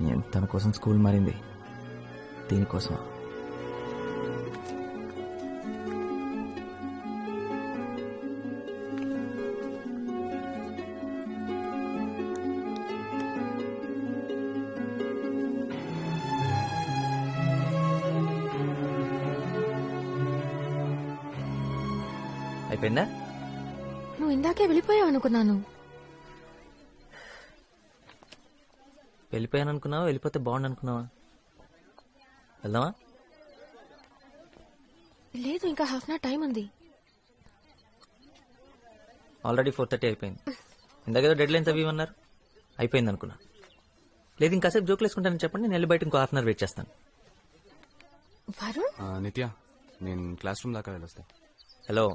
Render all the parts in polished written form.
నేను తన కోసం స్కూల్ మారింది దీనికోసం. అయిపోయిందా? నువ్వు ఇందాకే వెళ్ళిపోయావు అనుకున్నాను. వెళ్ళిపోయాను అనుకున్నావా, వెళ్ళిపోతే బాగుండు అనుకున్నావా? వెళ్దామా? లేదు, ఇంకా హాఫ్ అన్ అవర్ టైం ఉంది. ఆల్రెడీ 4:30 అయిపోయింది. ఇందాకేదో డెడ్ లైన్స్ అవి ఇవన్నారు, అయిపోయింది అనుకున్నా. లేదు ఇంకాసేపు జోకులు వేసుకుంటానని చెప్పండి, నేను వెళ్ళి బయట ఇంకో హాఫ్ అన్ అవర్ వెయిట్ చేస్తాను. వరుణ్, నిత్య, నేను క్లాస్ రూమ్ దాకా వెళ్ళొస్తా. హలో,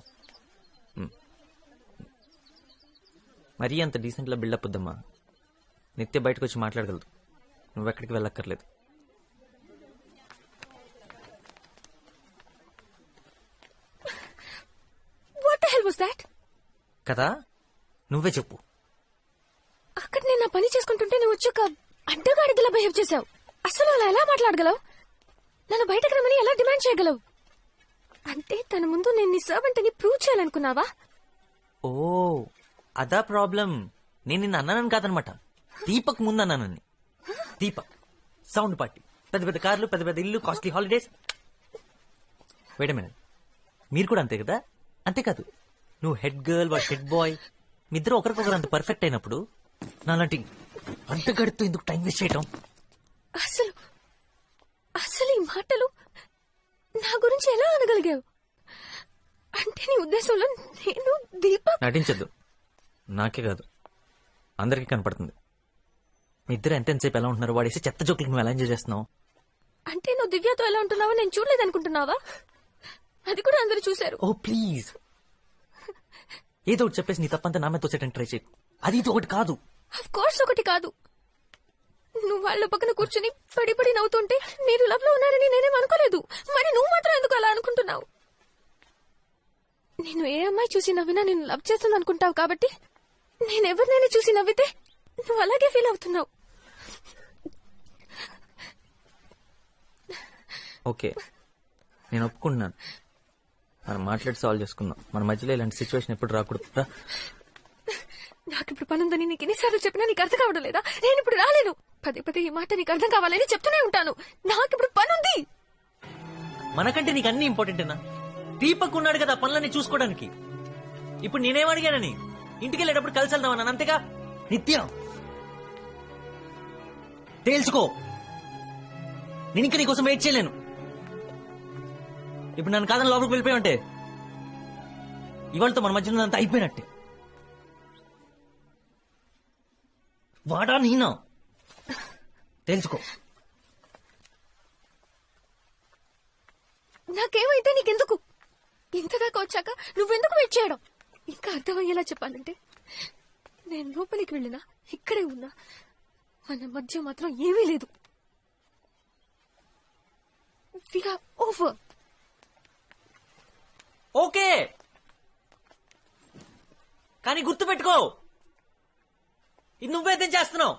మరీ అంత డీసెంట్లా బిల్డప్ వద్దమ్మా. నిత్య బయటకు వచ్చి మాట్లాడగలదు, నువ్వెక్కడికి వెళ్ళక్కర్లేదు. what the hell was that? కదా, నువ్వే చెప్పు. అక్కడ నేను నా పని చేసుకుంటుంటే నువ్వు వచ్చి ఒక అడ్డగాడిదలా బిహేవ్ చేశావు. అసలు అలా ఎలా మాట్లాడగలవు? నన్ను బయటకు రమ్మని ఎలా డిమాండ్ చేయగలవు? అంటే తన ముందు నేను నీ సర్వెంట్ అని ప్రూవ్ చేయాలనుకున్నావా? ఓ అదా ప్రాబ్లం. నేను నిన్ను అన్నానని కాదనమాట, దీపక్ ముందు అన్నానని. దీపక్ సౌండ్ పార్టీ, పెద్ద పెద్ద కార్లు, పెద్ద పెద్ద ఇల్లు, costly holidays. Wait a minute, మీరు కూడా అంతే కదా? అంతేకాదు, నువ్వు హెడ్ గర్ల్, వాడు హెడ్ బాయ్, మీ ఇద్దరు ఒకరికొకరు అంత పర్ఫెక్ట్ అయినప్పుడు నాలాంటి అంతగడుతూ ఎందుకు టైం వేస్ట్ చేయటం? అసలు అసలు ఈ మాటలు నా గురించి ఎలా అనగలిగావు? అంటే నీ ఉద్దేశంలో నేను దీపక్? నటించద్దు, నాకే కాదు అందరికీ కనపడుతుంది. మీ ఇద్దరు ఎంతసేపు ఎలా ఉంటున్నారు, వాడేసి చెత్త జోకులు నువ్వు ఎలా ఎంజాయ్ చేస్తున్నావు? అంటే నువ్వు దివ్యతో ఎలా ఉంటున్నావో నేను చూడలేదనుకుంటున్నావా? అది కూడా అందరూ చూశారు. ఓ ప్లీజ్, ఏదో ఒకటి చెప్పేసి నీ తప్పంతా నా మీద తోసేటని ట్రై చేయి. అది ఇది ఒకటి కాదు. ఆఫ్ కోర్స్ ఒకటి కాదు. నువ్వు వాళ్ళ పక్కన కూర్చుని పడి పడి నవ్వుతుంటే మీరు లవ్ లో ఉన్నారని నేనేం అనుకోలేదు. మరి నువ్వు మాత్రం ఎందుకు అలా అనుకుంటున్నావు? నేను ఏ అమ్మాయి చూసి నవ్వినా నేను లవ్ చేస్తుంది అనుకుంటావు కాబట్టి నేను ఎవరినైనా చూసి నవ్వితే నువ్వు అలాగే ఫీల్ అవుతున్నావు. ఓకే, నేను ఒప్పుకుంటున్నాను. మనం మాట్లాడి సాల్వ్ చేసుకుందాం. మన మధ్యలో ఇలాంటి సిచ్యువేషన్ ఎప్పుడు రాకూడదు. నాకు ఇప్పుడు పనుందని నీకు ఎన్నిసార్లు చెప్పినా నీకు అర్థం కావడం లేదా? నేను ఇప్పుడు రాలేను. పదే పదే ఈ మాట నీకు అర్థం కావాలని చెప్తూనే ఉంటాను. నాకు ఇప్పుడు పనుంది. మనకంటే నీకు అన్ని ఇంపార్టెంటేనా? దీపక్ ఉన్నాడు కదా పనులన్నీ చూసుకోవడానికి. ఇప్పుడు నేనేం అడిగానని? ఇంటికి వెళ్ళేటప్పుడు కలిసి వెళ్దామన్నాను, అంతేగా? నిత్య తేల్చుకో, నేను ఇంకా నీకోసం వెయిట్ చేయలేను. ఇప్పుడు నన్ను కాదని లోపలికి వెళ్ళిపోయి ఉంటే ఇవాళతో మన మధ్యలో అంతా అయిపోయినట్టే. వాడా నేనా? తెలుసుకో. నాకేమైతే నీకెందుకు? ఇంతదాకా వచ్చాక నువ్వెందుకు వెయిట్ చేయడం? ఇంకా అర్థమయ్యేలా చెప్పాలంటే నేను లోపలికి వెళ్ళినా ఇక్కడే ఉన్నా మన మధ్య మాత్రం ఏమీ లేదు. We are over. ఓకే, కానీ గుర్తుపెట్టుకో, ఇది నువ్వేదేం చేస్తున్నావు?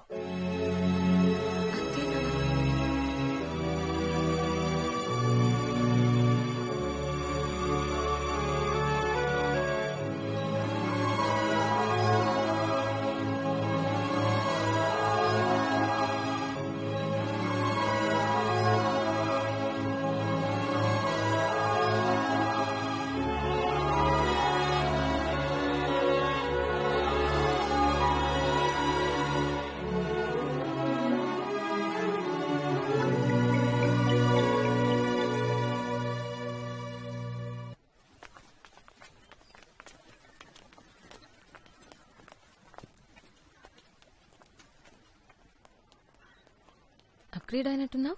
అప్గ్రేడ్ అయినట్టున్నావు.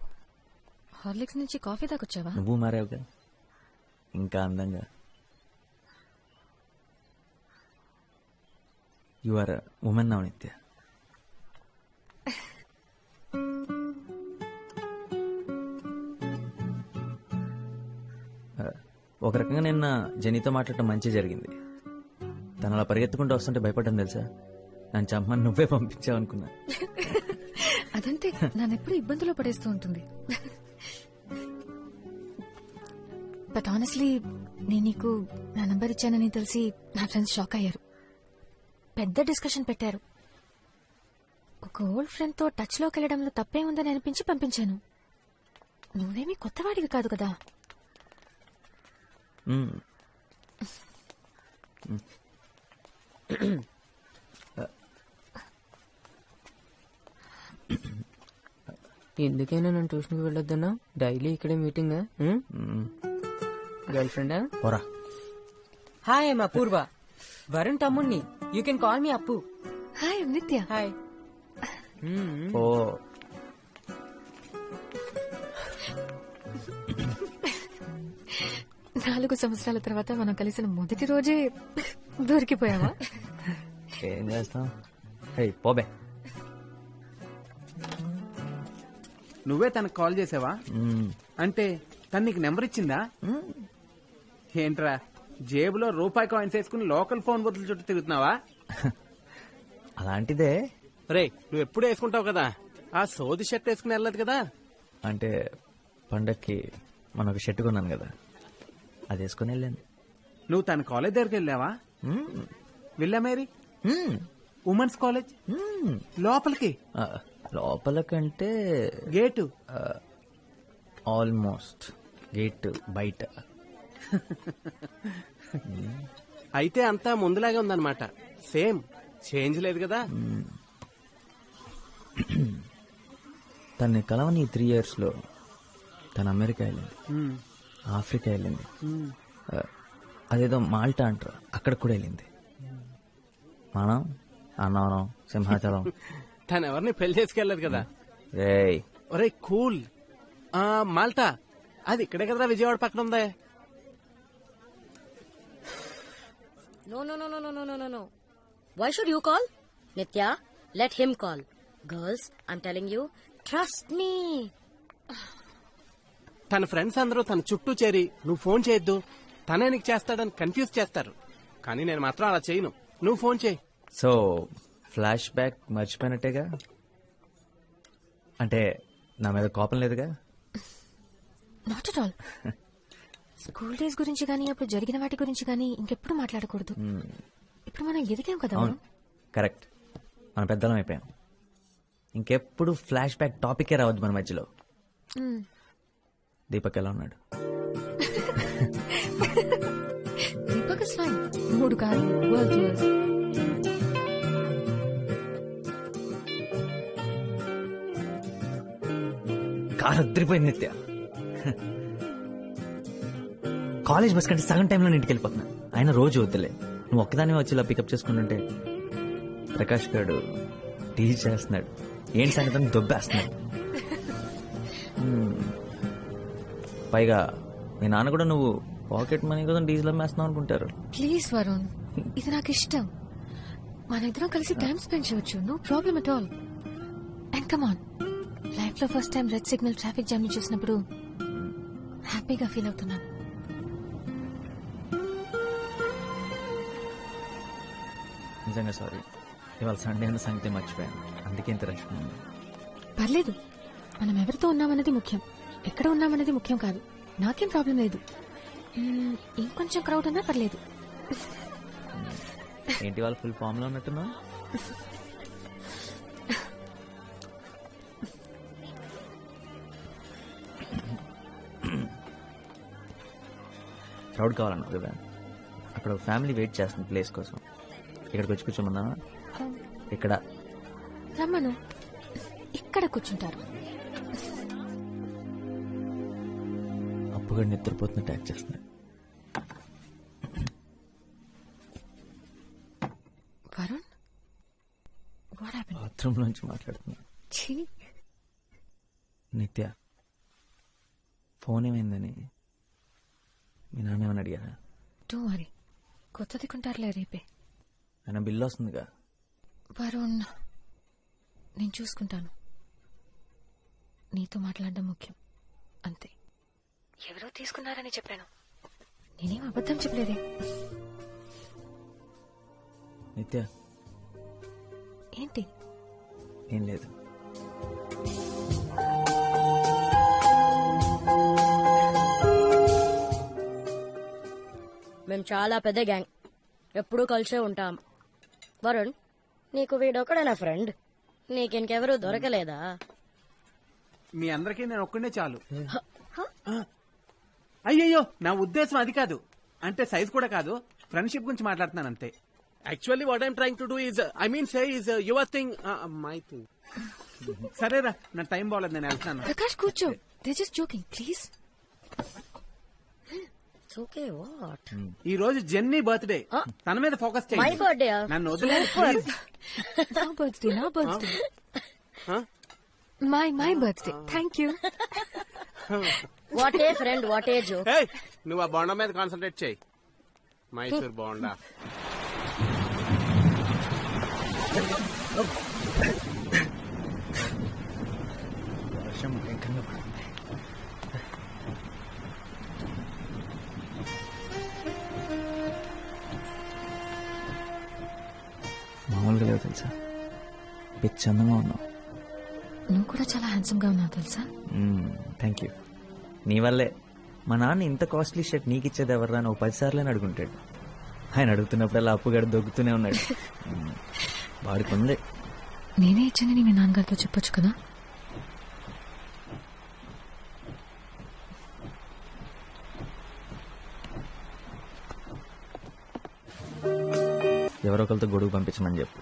హార్లిక్స్ నుంచి కాఫీ దాకా వచ్చావా? నువ్వు మారావుగా, ఇంకా అందంగా. యు ఆర్ ఉమెన్ నౌ నిత్య. ఒక రకంగా నిన్న జెనీతో మాట్లాడటం మంచి జరిగింది. తను అలా పరిగెత్తుకుంటూ వస్తుంటే భయపడ్డాను తెలుసా. నన్ను చంపమని నువ్వే పంపించావు అనుకున్నా. అదంతే, నన్నెప్పుడు ఇబ్బందులో పడేస్తూ ఉంటుంది. బట్ ఆనెస్ట్లీ నేను నీకు నా నంబర్ ఇచ్చానని తెలిసి నా ఫ్రెండ్స్ షాక్ అయ్యారు. పెద్ద డిస్కషన్ పెట్టారు. ఒక ఓల్డ్ ఫ్రెండ్ తో టచ్ లోకి వెళ్లడంలో తప్పే ఉందని అనిపించి పంపించాను. నువ్వేమీ కొత్తవాడివి కాదు కదా. ఎందుకైనా నన్ను ట్యూషన్కి వెళ్ళొద్దన్నా? డైలీ ఇక్కడే మీటింగ్. గర్ల్ ఫ్రెండా? ఓరా. హాయ్ ఐమ్ అపూర్వ, వరుణ్ తమ్ముణ్ణి. యూ కెన్ కాల్ మీ అప్పు. హాయ్ నిత్య. హాయ్. ఓ 4 సంవత్సరాల తర్వాత మనం కలిసిన మొదటి రోజే దొరికిపోయావా? ఏం చేస్తాం? హే పోబే. నువ్వే తనకు కాల్ చేసావా? అంటే తను నీకు నెంబర్ ఇచ్చిందా? ఏంట్రా జేబులో రూపాయి కాయిన్స్ వేసుకుని లోకల్ ఫోన్ బదులు చుట్టూ తిరుగుతున్నావా? అలాంటిదే. రే నువ్వు ఎప్పుడు వేసుకుంటావు కదా, ఆ సోది షర్ట్ వేసుకుని వెళ్ళదు కదా. అంటే పండక్కి మన ఒక షర్ట్ కొన్నాను కదా, అది వేసుకుని వెళ్ళాను. నువ్వు తన కాలేజ్ దగ్గరికి వెళ్ళావా? వెళ్ళా మేరీ ఉమెన్స్ కాలేజ్ లోపలికి లోపలకంటే గేటు ఆల్మోస్ట్ గేట్ బయట. అయితే అంతా ముందులాగే ఉందన్నమాట. సేమ్ చేంజ్ లేదు కదా. తన్ని కలవని 3 years లో తను అమెరికా వెళ్ళింది, ఆఫ్రికా వెళ్ళింది, అదేదో మాల్టా అంటారు అక్కడ కూడా వెళ్ళింది. మనం అన్నవరం, సింహాచలం. తను ఎవరిని పెళ్లి చేసుకెళ్ళదు కదా. రేయ్ ఒరే కూల్. మాల్టా అది ఇక్కడే కదా, విజయవాడ పక్కన ఉందే. No. Why should you call? Nitya, let him call. Girls, I'm telling you, trust me. తన ఫ్రెండ్స్ అందరూ తన చుట్టూ చేరి నువ్వు ఫోన్ చేయొద్దు, తనే నీకు చేస్తాడని కన్ఫ్యూజ్ చేస్తారు. కానీ నేను మాత్రం అలా చేయను. నువ్వు ఫోన్ చేయి. సో ఫ్లాష్ బ్యాక్ మర్చిపోయినట్టేగా? అంటే నా మీద కోపం లేదుగా? Not at all. School days గురించి గానీ, అప్పుడు జరిగిన వాటి గురించి గానీ ఇంకెప్పుడు మాట్లాడకూడదు. ఇప్పుడు మనం ఎదిగాం కదా. అవును, కరెక్ట్. మన పెద్దలం అయిపోయాం. ఇంకెప్పుడు ఫ్లాష్ బ్యాక్ టాపికే రావద్దు మన మధ్యలో. దీపక్ ఎలా ఉన్నాడు? Deepak is fine. 3 కాదు, వరల్డ్ టూర్స్. కారు అద్దరిపోయింది నిత్య. కాలేజ్ బస్ కంటే సగం టైంలో ఇంటికి వెళ్ళిపోతున్నా. ఆయన రోజు వద్దులే, నువ్వు ఒక్కదాని వచ్చి ఇలా పికప్ చేసుకుంటుంటే ప్రకాష్ గారు టీచ్ చేస్తున్నాడు. ఏంటి సంగతి దొబ్బేస్తున్నాడు. పైగా మీ నాన్న కూడా నువ్వు పాకెట్ మనీ కోసం డీజిల్ అమ్మేస్తున్నావు అనుకుంటారు. ప్లీజ్ వరుణ్, ఇది నాకు ఇష్టం. మన ఇద్దరం కలిసి టైం స్పెండ్ చేయొచ్చు. No problem at all. And come on, life లో first time red signal traffic jam ని చూసినప్పుడు హ్యాపీగా ఫీల్ అవుతున్నాను. నిజంగా సారీ, ఇవాళ సండే అన్న సంగతి మర్చిపోయాను, అందుకే ఇంత రష్ ఉంది. పర్లేదు, మనం ఎవరితో ఉన్నామన్నది ముఖ్యం, ఎక్కడ ఉన్నామన్నది ముఖ్యం కాదు. నాకేం ప్రాబ్లం లేదు. ఇంకొంచెం క్రౌడ్ ఉన్నా పర్లేదు. ఏంటి వాళ్ళు ఫుల్ ఫామ్ లో ఉన్నట్టున్నా? క్రౌడ్ కావాలన్నా కదా, అక్కడ ఫ్యామిలీ వెయిట్ చేస్తుంది ప్లేస్ కోసం. ఇక్కడికి వచ్చి కూర్చోమన్నా? ఇక్కడ రమ్మను, ఇక్కడ కూర్చుంటారు. అప్పుగా నిద్రపోతున్నట్టు యాక్ట్ చేస్తున్నాడు. Varun, what happened? బాత్రూమ్ నుంచి మాట్లాడుతున్నా. నిత్య, ఫోన్ ఏమైందని మీ నాన్న ఏమని అడిగారా? డోంట్ వరీ, కొత్తది కొంటారులే రేపే. ఆయన బిల్లు వస్తుందిగా. వరుణ్, నేను చూసుకుంటాను. నీతో మాట్లాడడం ముఖ్యం, అంతే. ఎవరో తీసుకున్నారని చెప్పాను, నేనేం అబద్ధం చెప్పలేదే. నిత్య, ఏంటి? ఏం లేదు. చాలా పెద్ద గ్యాంగ్, ఎప్పుడూ కలిసే ఉంటాం. వరుణ్, నీకు వీడొక్కడేనా ఫ్రెండ్? నీకింకెవరూ దొరకలేదా? మీ అందరికీ నేను ఒక్కడే చాలు. అయ్యయ్యో, నా ఉద్దేశం అది కాదు. అంటే సైజ్ కూడా కాదు, ఫ్రెండ్షిప్ గురించి మాట్లాడుతున్నాను అంతే. Actually, what I'm trying to do is, your thing, my thing. సరేరా, నా టైం బాగలేదు, నేను వెళ్తాను. ప్రకాష్ కూర్చో, they just joking please. It's okay, what? ఈ రోజు జెన్నీ బర్త్డే, తన మీద ఫోకస్ My చేయండి. birthday. నన్ను వదిలేదు ప్లీజ్. నా birthday my birthday. Thank you. What a friend, what a joke. Hey, నువ్వు ఆ బోండా మీద కాన్సన్ట్రేట్ చేయి. మైసూర్ బోండా. వర్షం భయంకరంగా పడుతుంది. మామూలుగా లేవు తెలుసా, పిచ్చి అందంగా ఉన్నావు. నువ్వు కూడా చాలా హ్యాండ్సమ్ గా ఉన్నావు తెలుసా. Thank you. నీ వల్లే మా నాన్న ఇంత కాస్ట్లీ షర్ట్ నీకు ఇచ్చేది ఎవర్రా అని 10 సార్లు అడుగుంటాడు. ఆయన అడుగుతున్నప్పుడల్లా అప్పుగాడు దొక్కుతూనే ఉన్నాడు. వాడికి ఉంది. నేనే ఇచ్చానని మీ నాన్నగారితో చెప్పొచ్చు కదా. ఎవరొకరితో గొడుగు పంపించమని చెప్పు.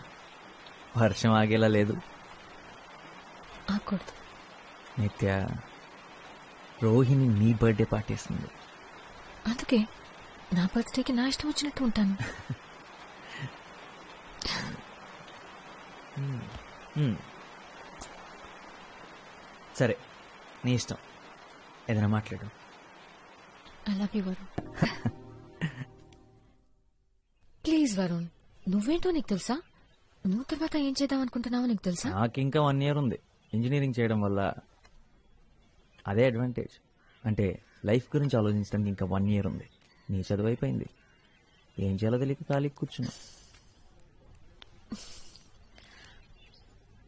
వర్షం ఆగేలా లేదు. ఆకూడదు. నిత్య, రోహిణి నీ బర్త్డే పార్టీ ఇస్తుంది. అందుకే నా బర్త్డేకి నా ఇష్టం వచ్చినట్టు ఉంటాను. సరే, నీ ఇష్టం, ఏదైనా మాట్లాడు. I love you Varun. Please Varun, నువ్వేంటో నీకు తెలుసా? నువ్వు తర్వాత ఏం చేద్దాం అనుకుంటున్నావో నీకు తెలుసా? నాకు ఇంకా 1 year ఉంది. ఇంజనీరింగ్ చేయడం వల్ల అదే అడ్వాంటేజ్. అంటే లైఫ్ గురించి ఆలోచించడానికి ఇంకా 1 year ఉంది. నీ చదువు అయిపోయింది, ఏం చేయాలో తెలియక ఖాళీ కూర్చున్నా.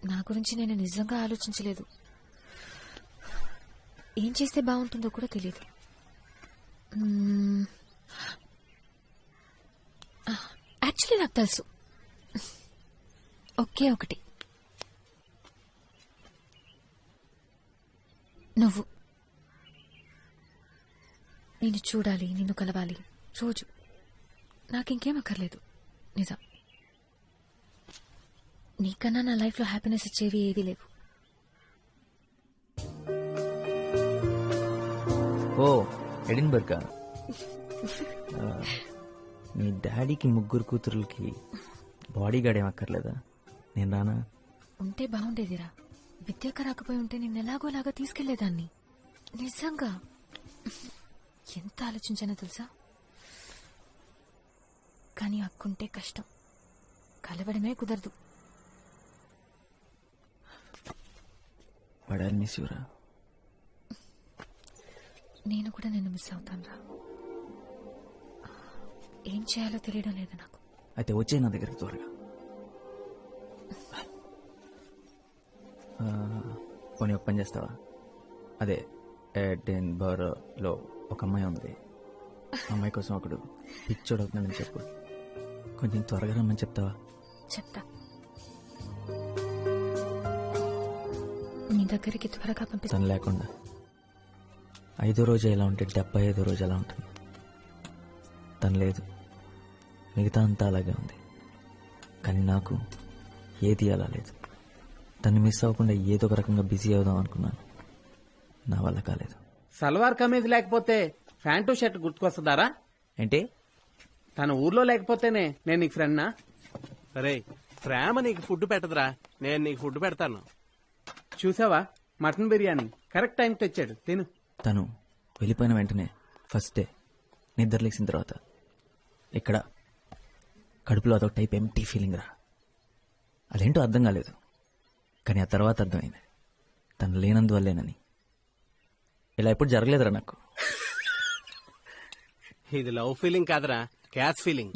నా గురించి నేను నిజంగా ఆలోచించలేదు. ఏం చేస్తే బాగుంటుందో కూడా తెలియదు. యాక్చువల్లీ నాకు తెలుసు, ఒకే ఒకటి. నువ్వు. నేను చూడాలి, నిన్ను కలవాలి రోజు. నాకింకేం అక్కర్లేదు. నిజం, నీకన్నా నా లైఫ్ లో హ్యాపీనెస్ ఇచ్చేవి ఏవీ లేవు. ఓ, ఎడిన్బర్గ్. మీ డాడీకి 3 కూతురులకి బాడీ గార్డ్ ఏం అక్కర్లేదా? నేను రానా? ఉంటే బాగుండేదిరా. విద్యక రాకపోయి ఉంటే నేను ఎలాగోలాగా తీసుకెళ్లేదాన్ని. నిజంగా ఎంత ఆలోచించానో తెలుసా. కానీ అక్కుంటే కష్టం, కలవడమే కుదరదు. బట్ ఐ మిస్ యూ రా. నేను కూడా నిన్ను మిస్ అవుతాను రా. ఏం చేయాలో తెలియడం లేదు నాకు. అయితే వచ్చే నా దగ్గరికి త్వరగా. పోనీ ఒక పని చేస్తావా? అదే ఎడిన్బర్గ్లో ఒక అమ్మాయి ఉంది. అమ్మాయి కోసం ఒకడు పిచ్చోడు అవుతున్నాడని చెప్పు. కొంచెం త్వరగా రమ్మని చెప్తావా? చెప్తా. నీ దగ్గరికి త్వరగా పంపిస్తాను. తను లేకుండా 5వ రోజు ఎలా ఉంటే 75వ రోజు ఎలా ఉంటుంది. తను లేదు, మిగతా అంతా అలాగే ఉంది. కానీ నాకు ఏది అలా లేదు. తను మిస్ అవ్వకుండా ఏదో ఒక రకంగా బిజీ అవుదాం అనుకున్నాను. నా వల్ల కాలేదు. సల్వార్ కమీజ్ లేకపోతే ప్యాంటు షర్ట్ గుర్తుకొస్తుందారా? ఏంటి? తన ఊర్లో లేకపోతేనే నేను నీకు ఫ్రెండ్నా? అరే, ప్రేమ నీకు ఫుడ్ పెట్టదురా, నేను నీకు ఫుడ్ పెడతాను. చూసావా, మటన్ బిర్యానీ కరెక్ట్ టైం తెచ్చాడు, తిను. తను వెళ్ళిపోయిన వెంటనే ఫస్ట్ డే నిద్ర లేచిన తర్వాత ఇక్కడ కడుపులో అదొక టైప్ ఎంటీ ఫీలింగ్ రా. అదేంటో అర్థం కాలేదు, కానీ ఆ తర్వాత అర్థమైంది తను లేనందువల్లేనని. ఇలా ఎప్పుడు జరగలేదురా నాకు. ఇది లవ్ ఫీలింగ్ కాదురా, క్యాష్ ఫీలింగ్.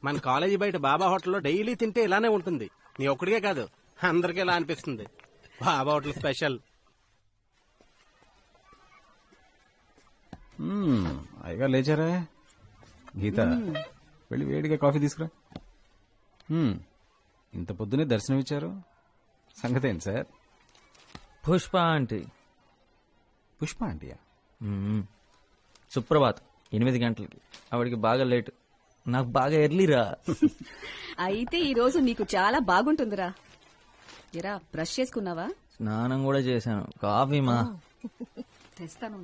మన కాలేజీ బయట బాబా హోటల్లో డైలీ తింటే ఇలానే ఉంటుంది. నీ ఒక్కడికే కాదు, అందరికీ ఇలా అనిపిస్తుంది. బాబా హోటల్ స్పెషల్. అయ్యగా లేచారా? గీత వెళ్ళి వేడిగా కాఫీ తీసుకురా. ఇంత పొద్దునే దర్శనం ఇచ్చారు, సంగతి ఏంటి సార్? పుష్ప ఆంటీ. పుష్ప ఆంటీయా? సుప్రభాత్ 8 గంటలకి. ఆవిడికి బాగా లేట్, నాకు బాగా ఎర్లీరా. అయితే ఈ రోజు నీకు చాలా బాగుంటుందిరా. ఎరా బ్రష్ చేసుకున్నావా? స్నానం కూడా చేశాను. కాఫీ మా తెస్తాను.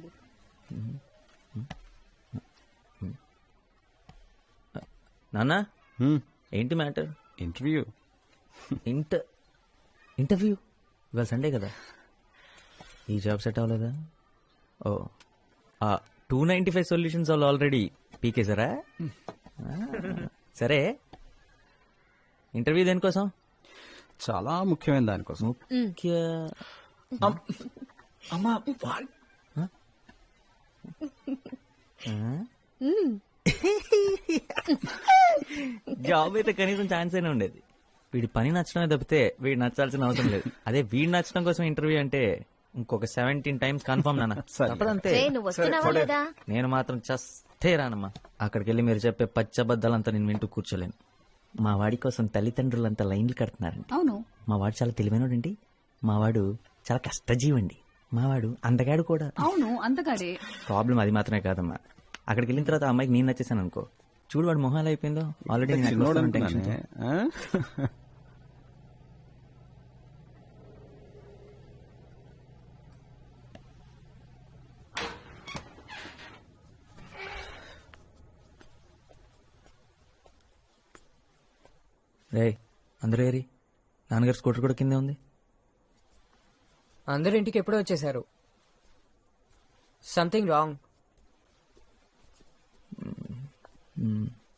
నాన్న, ఏంటి మ్యాటర్? ఇంటర్వ్యూ. ఇంటర్వ్యూ ఇవాళ సండే కదా. ఈ జాబ్ సెట్ అవ్వలేదా? ఓ, 295 సొల్యూషన్స్ వాళ్ళు ఆల్రెడీ పీకేశారా? సరే, ఇంటర్వ్యూ దేనికోసం? చాలా ముఖ్యమైన దానికోసం. జాబ్ అయితే కనీసం ఛాన్స్ అయినా ఉండేది. వీడి పని నచ్చడమే తప్పితే వీడు నచ్చాల్సిన అవసరం లేదు. అదే వీడు నచ్చడం కోసం ఇంటర్వ్యూ అంటే ఇంకొక 17 టైమ్స్ కన్ఫర్మ్ నాన్న. తప్పదంతే. నువ్వు వస్తున్నావా లేదా? నేను మాత్రం చస్తే రానమ్మా. అక్కడికి వెళ్ళి మీరు చెప్పే పచ్చబద్దాలంతా నేను వింటూ కూర్చోలేను. మా వాడి కోసం తల్లిదండ్రులంతా లైన్లు కడుతున్నారండి. అవును, మా వాడు చాలా తెలివైనడండి. మా వాడు చాలా కష్టజీవండి. మా వాడు అందగాడు కూడా. అవును, అంతగాడే. ప్రాబ్లం అది మాత్రమే కాదమ్మా. అక్కడికి వెళ్ళిన తర్వాత ఆ అమ్మాయికి నేను నచ్చేసాను అనుకో, చూడు వాడు మొహాలు అయిపోయిందో. Already tension. రే, అందరూ ఏరి? నాన్నగారు స్కూటర్ కూడా కిందే ఉంది. అందరు ఇంటికి ఎప్పుడో వచ్చేసారు. Something wrong.